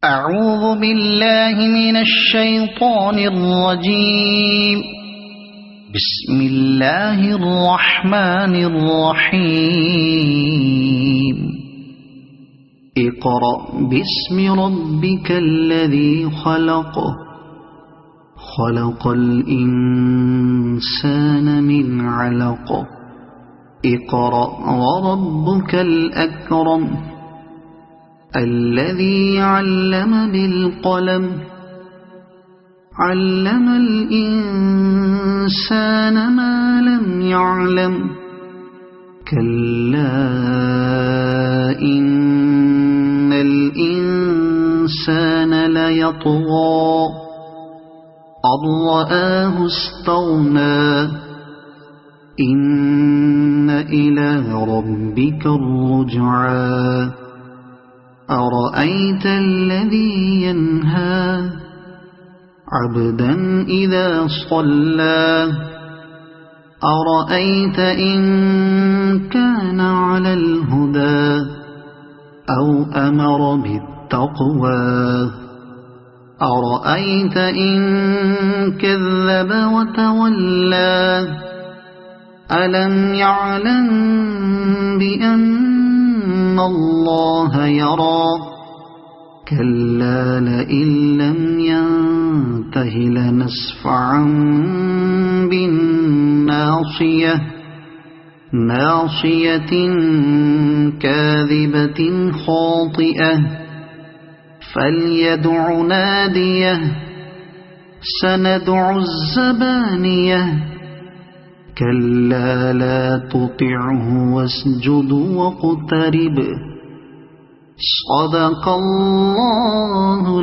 أعوذ بالله من الشيطان الرجيم. بسم الله الرحمن الرحيم. اقرأ باسم ربك الذي خلق خلق الإنسان من علق اقرأ وربك الأكرم الذي علم بالقلم علم الإنسان ما لم يعلم كلا إن الإنسان ليطغى أن رآه استغنى إن إلى ربك الرجعى أرأيت الذي ينهى عبدا إذا صلى أرأيت إن كان على الهدى أو أمر بالتقوى أرأيت إن كذب وتولى ألم يعلم بأن الله يرى كلا لئن لم ينته لنسفعا بالناصية ناصية كاذبة خاطئة فليدع ناديه سندع الزبانية كلا لا تطعه واسجد واقترب صدق الله